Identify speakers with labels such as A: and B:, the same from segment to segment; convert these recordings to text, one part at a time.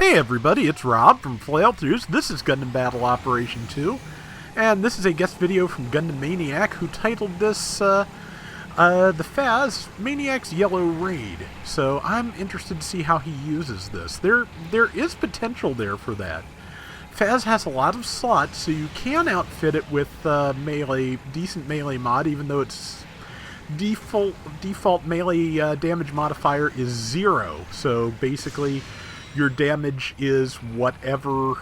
A: Hey everybody, it's Rob from Flailthroughs. This is Gundam Battle Operation 2, and this is a guest video from Gundam Maniac, who titled this, the FAZZ Maniac's Yellow Raid. So I'm interested to see how he uses this. There is potential there for that. FAZZ has a lot of slots, so you can outfit it with decent melee mod, even though its default melee damage modifier is 0. So basically, your damage is whatever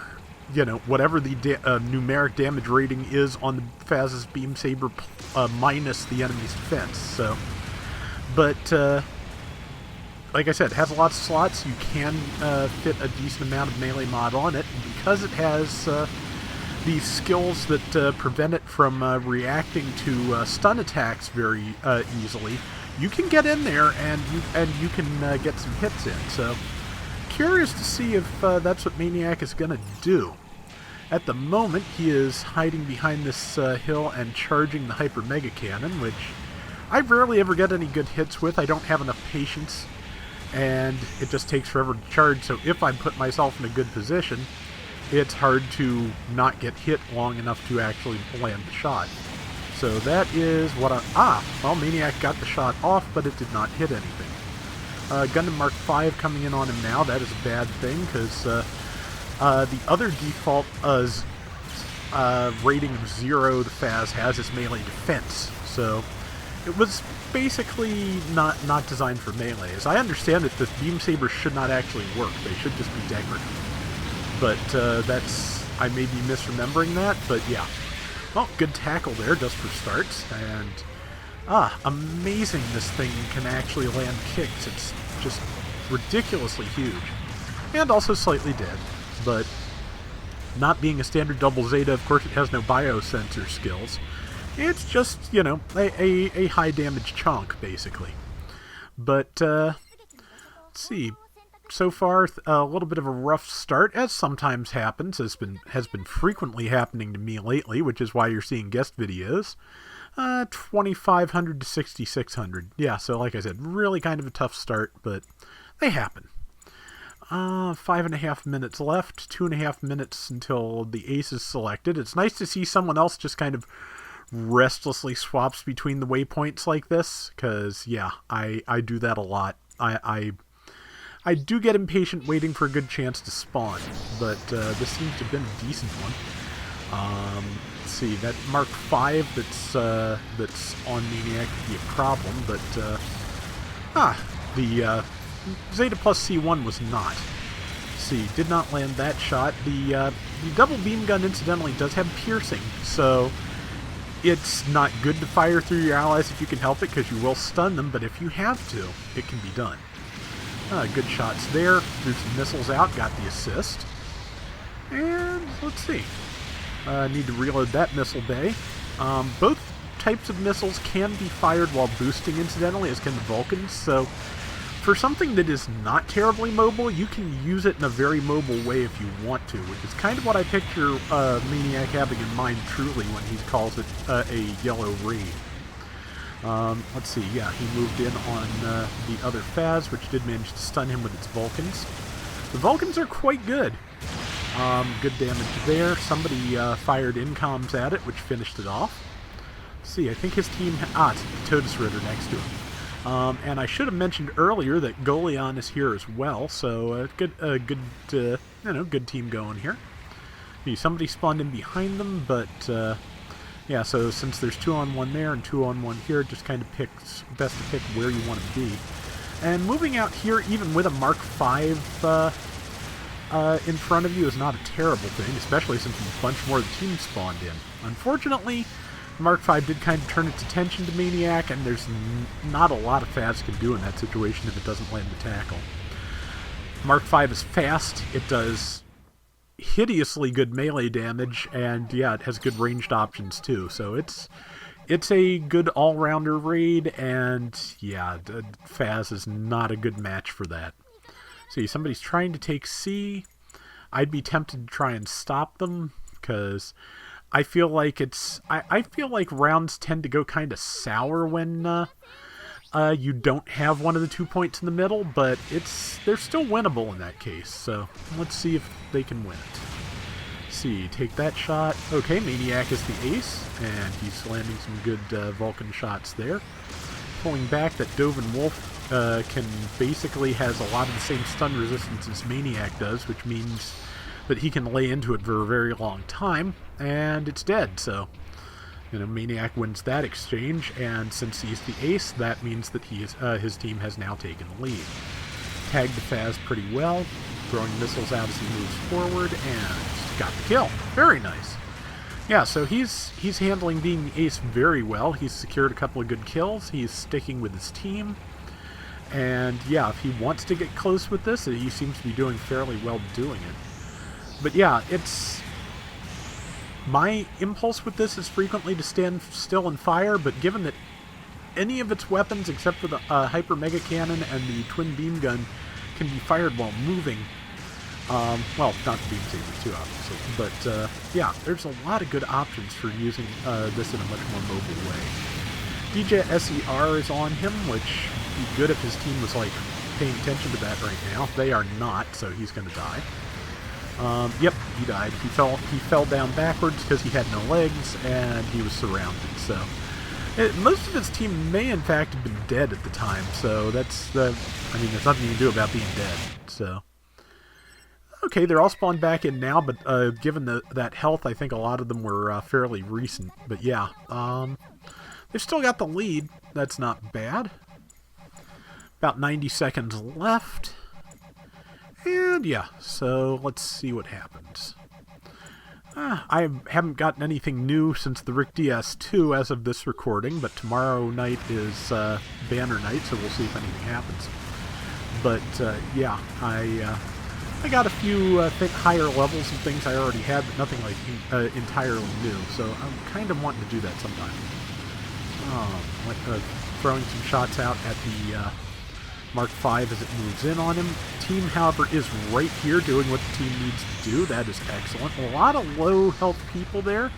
A: the numeric damage rating is on the FAZZ's Beam Saber minus the enemy's defense. So, but like I said, it has a lot of slots. You can fit a decent amount of melee mod on it, and because it has these skills that prevent it from reacting to stun attacks very easily. You can get in there and you can get some hits in. So, curious to see if that's what Maniac is going to do. At the moment, he is hiding behind this hill and charging the Hyper Mega Cannon, which I rarely ever get any good hits with. I don't have enough patience, and it just takes forever to charge, so if I put myself in a good position, it's hard to not get hit long enough to actually land the shot. So that is what well, Maniac got the shot off, but it did not hit anything. Gundam Mark V coming in on him now. That is a bad thing, because the other default rating of 0 the FAZZ has is melee defense. So it was basically not designed for melee. As I understand it, the Beam Sabers should not actually work. They should just be decorative. But I may be misremembering that, but yeah. Well, good tackle there, just for starts, and amazing this thing can actually land kicks. It's just ridiculously huge. And also slightly dead. But not being a standard double Zeta, of course it has no biosensor skills. It's just, a high damage chunk, basically. But, let's see. So far, a little bit of a rough start, as sometimes happens, has been frequently happening to me lately, which is why you're seeing guest videos. 2,500 to 6,600. Yeah, so like I said, really kind of a tough start, but they happen. 5.5 minutes left, 2.5 minutes until the ace is selected. It's nice to see someone else just kind of restlessly swaps between the waypoints like this, because, yeah, I do that a lot. I do get impatient waiting for a good chance to spawn, but this seems to have been a decent one. Let's see, that Mark V that's on Maniac could be a problem, but the Zeta plus C1 was not. See, did not land that shot. The double beam gun incidentally does have piercing, so it's not good to fire through your allies if you can help it, because you will stun them, but if you have to, it can be done. Good shots there. Threw some missiles out, got the assist. And let's see. Need to reload that missile bay. Both types of missiles can be fired while boosting, incidentally, as can the Vulcans. So for something that is not terribly mobile, you can use it in a very mobile way if you want to, which is kind of what I picture Maniac having in mind truly when he calls it a yellow raid. Let's see, yeah, he moved in on the other FAZZ, which did manage to stun him with its Vulcans. The Vulcans are quite good. Good damage there. Somebody fired incoms at it, which finished it off. Let's see, I think his team... it's Totus Ritter next to him. And I should have mentioned earlier that Golion is here as well, so good team going here. Somebody spawned in behind them, but... yeah, so since there's 2-on-1 there and 2-on-1 here, it just kind of best to pick where you want to be. And moving out here, even with a Mark V in front of you, is not a terrible thing, especially since a bunch more of the team spawned in. Unfortunately, Mark V did kind of turn its attention to Maniac, and there's not a lot of FAZZ can do in that situation if it doesn't land the tackle. Mark V is fast, it does hideously good melee damage, and yeah, it has good ranged options too, so it's a good all-rounder raid, and yeah, FAZZ is not a good match for that. See, somebody's trying to take C. I'd be tempted to try and stop them, because I feel like I feel like rounds tend to go kind of sour when You don't have one of the 2 points in the middle, but they're still winnable in that case. So let's see if they can win it. See, take that shot. Okay, Maniac is the ace, and he's landing some good Vulcan shots there. Pulling back, that Dovin Wolf can basically has a lot of the same stun resistance as Maniac does, which means that he can lay into it for a very long time, and it's dead. So, you know, Maniac wins that exchange, and since he's the ace, that means that his team has now taken the lead. Tagged the FAZZ pretty well, throwing missiles out as he moves forward, and got the kill. Very nice. Yeah, so he's handling being the ace very well. He's secured a couple of good kills. He's sticking with his team. And yeah, if he wants to get close with this, he seems to be doing fairly well doing it. But yeah, my impulse with this is frequently to stand still and fire, but given that any of its weapons except for the Hyper Mega Cannon and the Twin Beam Gun can be fired while moving, well, not the Beam Saber too, obviously, but yeah, there's a lot of good options for using this in a much more mobile way. DJ SER is on him, which would be good if his team was, like, paying attention to that right now. They are not, so he's going to die. Yep, he died. He fell down backwards because he had no legs, and he was surrounded, so... most of his team may, in fact, have been dead at the time, so that's the... I mean, there's nothing you can do about being dead, so... Okay, they're all spawned back in now, but given that health, I think a lot of them were fairly recent. But yeah, they've still got the lead. That's not bad. About 90 seconds left. And yeah, so let's see what happens. I haven't gotten anything new since the Rick DS2 as of this recording, but tomorrow night is banner night, so we'll see if anything happens. But yeah, I got a few higher levels and things I already had, but nothing like entirely new. So I'm kind of wanting to do that sometime. Like throwing some shots out at the Mark V as it moves in on him. Team, however, is right here doing what the team needs to do. That is excellent. A lot of low health people there,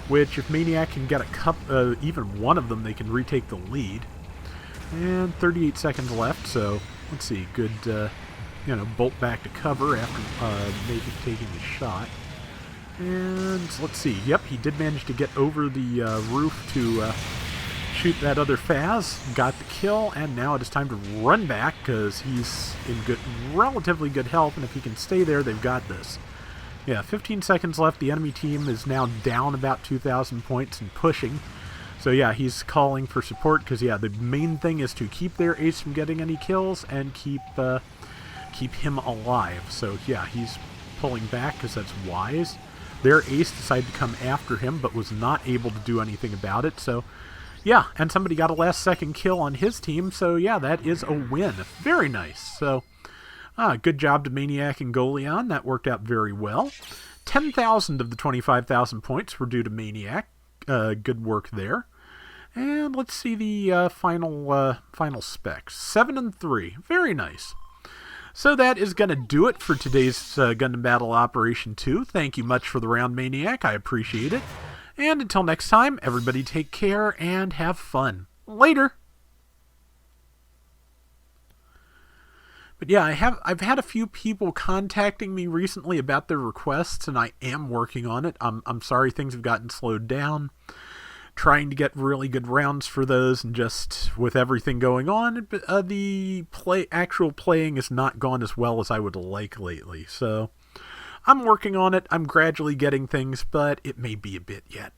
A: which if Maniac can get even one of them, they can retake the lead. And 38 seconds left, so let's see. Good. You know, bolt back to cover after maybe taking the shot. And let's see. Yep, he did manage to get over the roof to shoot that other FAZZ. Got the kill, and now it is time to run back because he's in relatively good health, and if he can stay there, they've got this. Yeah, 15 seconds left. The enemy team is now down about 2,000 points and pushing. So yeah, he's calling for support because, yeah, the main thing is to keep their ace from getting any kills and keep him alive. So yeah, he's pulling back because that's wise. Their ace decided to come after him but was not able to do anything about it. So yeah, and somebody got a last second kill on his team. So yeah, that is a win. Very nice. So good job to Maniac and Goleon. That worked out very well. 10,000 of the 25,000 points were due to Maniac. Good work there. And let's see the final specs. 7 and 3. Very nice. So that is going to do it for today's Gundam Battle Operation 2. Thank you much for the round, Maniac. I appreciate it. And until next time, everybody take care and have fun. Later! But yeah, I've had a few people contacting me recently about their requests, and I am working on it. I'm sorry things have gotten slowed down. Trying to get really good rounds for those, and just with everything going on, the actual playing has not gone as well as I would like lately. So I'm working on it. I'm gradually getting things, but it may be a bit yet.